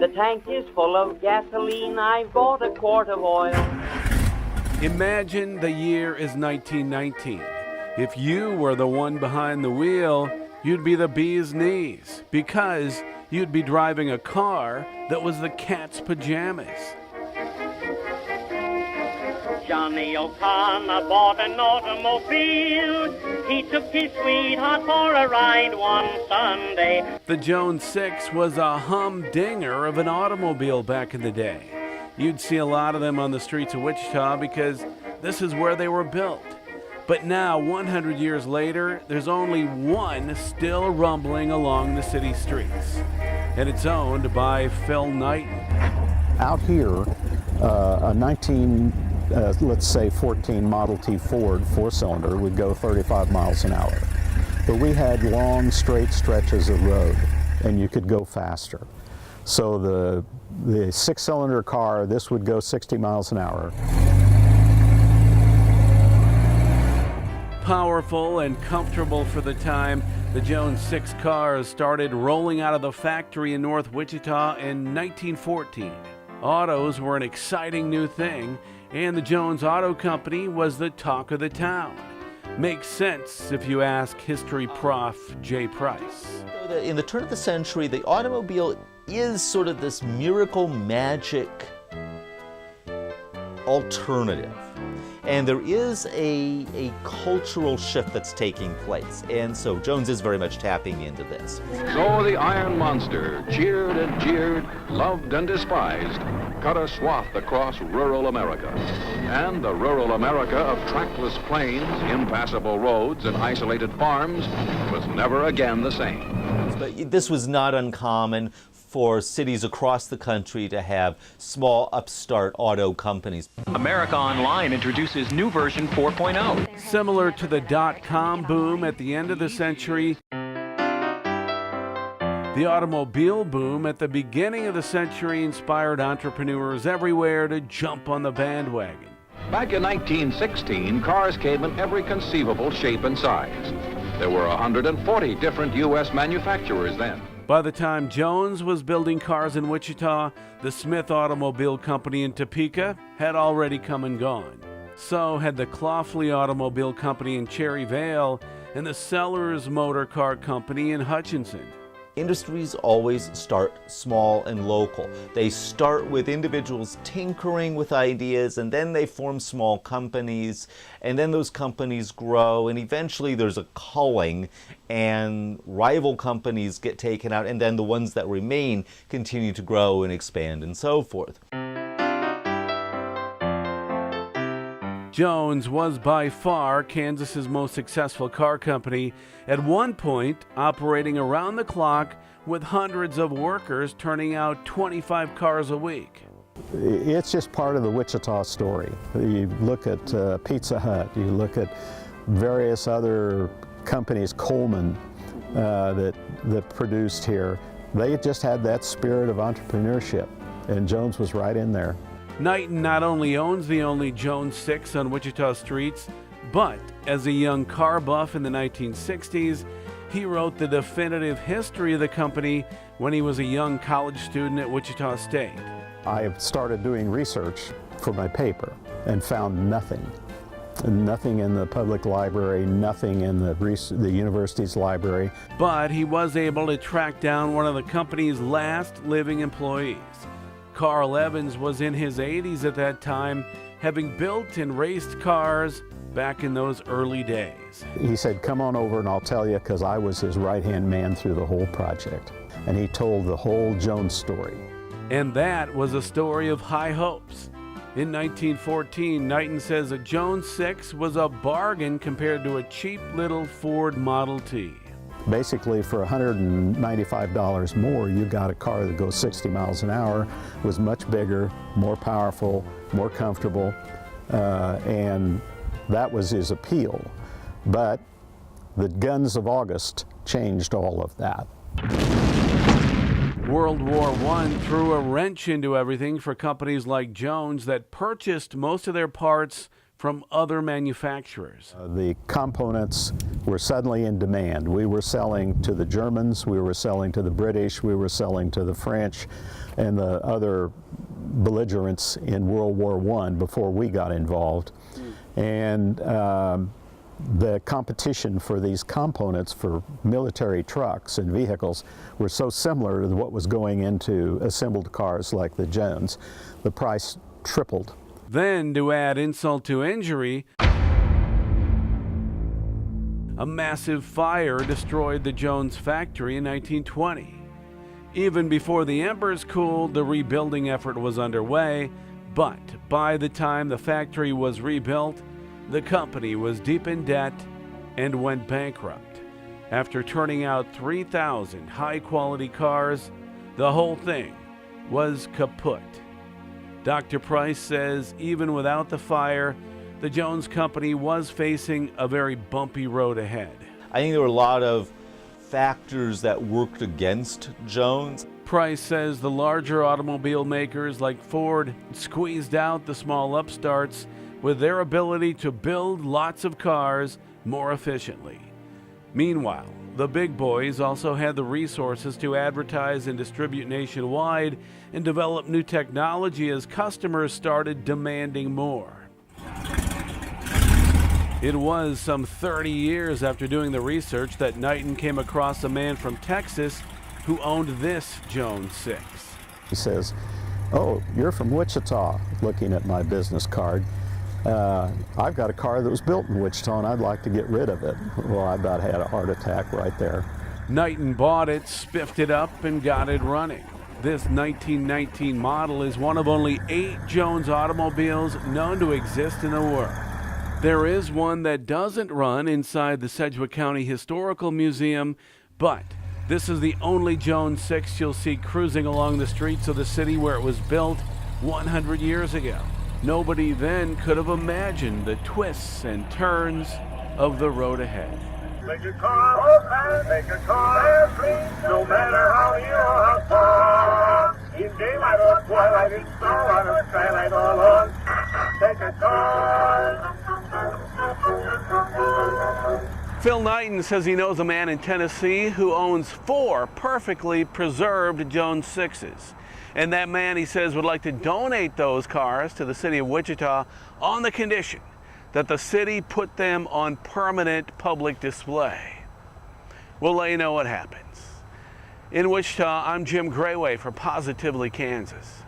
The tank is full of gasoline, I've bought a quart of oil. Imagine the year is 1919. If you were the one behind the wheel, you'd be the bee's knees because you'd be driving a car that was the cat's pajamas. Johnny O'Connor bought an automobile. He took his sweetheart for a ride one Sunday. The Jones 6 was a humdinger of an automobile back in the day. You'd see a lot of them on the streets of Wichita because this is where they were built. But now, 100 years later, there's only one still rumbling along the city streets. And it's owned by Phil Knighton. Out here, a let's say 14 Model T Ford four-cylinder would go 35 miles an hour. But we had long, straight stretches of road, and you could go faster. So the six-cylinder car, this would go 60 miles an hour. Powerful and comfortable for the time, the Jones 6 cars started rolling out of the factory in North Wichita in 1914. Autos were an exciting new thing, and the Jones Auto Company was the talk of the town. Makes sense if you ask history prof. Jay Price. In the turn of the century, the automobile is sort of this miracle magic alternative. And there is a cultural shift that's taking place. And so Jones is very much tapping into this. So the Iron Monster, cheered and jeered, loved and despised, cut a swath across rural America. And the rural America of trackless plains, impassable roads, and isolated farms was never again the same. But this was not uncommon for cities across the country to have small upstart auto companies. America Online introduces new version 4.0. Similar to the dot-com boom at the end of the century, the automobile boom at the beginning of the century inspired entrepreneurs everywhere to jump on the bandwagon. Back in 1916, cars came in every conceivable shape and size. There were 140 different U.S. manufacturers then. By the time Jones was building cars in Wichita, the Smith Automobile Company in Topeka had already come and gone. So had the Claufley Automobile Company in Cherry Vale and the Sellers Motor Car Company in Hutchinson. Industries always start small and local. They start with individuals tinkering with ideas, and then they form small companies, and then those companies grow, and eventually there's a culling, and rival companies get taken out, and then the ones that remain continue to grow and expand and so forth. Jones was by far Kansas's most successful car company, at one point operating around the clock with hundreds of workers turning out 25 cars a week. It's just part of the Wichita story. You look at Pizza Hut, you look at various other companies, Coleman, that produced here. They just had that spirit of entrepreneurship, and Jones was right in there. Knighton not only owns the only Jones 6 on Wichita streets, but as a young car buff in the 1960s, he wrote the definitive history of the company when he was a young college student at Wichita State. I started doing research for my paper and found nothing. Nothing in the public library, nothing in the university's library. But he was able to track down one of the company's last living employees. Carl Evans was in his 80s at that time, having built and raced cars back in those early days. He said, "Come on over and I'll tell you," because I was his right-hand man through the whole project. And he told the whole Jones story. And that was a story of high hopes. In 1914, Knighton says a Jones 6 was a bargain compared to a cheap little Ford Model T. Basically, for $195 more, you got a car that goes 60 miles an hour, was much bigger, more powerful, more comfortable, and that was his appeal. But the guns of August changed all of that. World War I threw a wrench into everything for companies like Jones that purchased most of their parts from other manufacturers. The components were suddenly in demand. We were selling to the Germans, we were selling to the British, we were selling to the French and the other belligerents in World War I before we got involved. And the competition for these components for military trucks and vehicles were so similar to what was going into assembled cars like the Jones. The price tripled. Then, to add insult to injury, a massive fire destroyed the Jones factory in 1920. Even before the embers cooled, the rebuilding effort was underway, but by the time the factory was rebuilt, the company was deep in debt and went bankrupt. After turning out 3,000 high-quality cars, the whole thing was kaput. Dr. Price says even without the fire, the Jones Company was facing a very bumpy road ahead. I think there were a lot of factors that worked against Jones. Price says the larger automobile makers like Ford squeezed out the small upstarts with their ability to build lots of cars more efficiently. Meanwhile, the big boys also had the resources to advertise and distribute nationwide and develop new technology as customers started demanding more. It was some 30 years after doing the research that Knighton came across a man from Texas who owned this Jones 6. He says, "Oh, you're from Wichita," looking at my business card. "I've got a car that was built in Wichita and I'd like to get rid of it." Well, I about had a heart attack right there. Knighton bought it, spiffed it up, and got it running. This 1919 model is one of only 8 Jones automobiles known to exist in the world. There is one that doesn't run inside the Sedgwick County Historical Museum, but this is the only Jones 6 you'll see cruising along the streets of the city where it was built 100 years ago. Nobody then could have imagined the twists and turns of the road ahead. Make your car open, make your car clean, no matter how you are far. In daylight or twilight, in starlight or skylight, all on. Take a car. Phil Knighton says he knows a man in Tennessee who owns 4 perfectly preserved Jones 6s. And that man, he says, would like to donate those cars to the city of Wichita on the condition that the city put them on permanent public display. We'll let you know what happens. In Wichita, I'm Jim Grayway for Positively Kansas.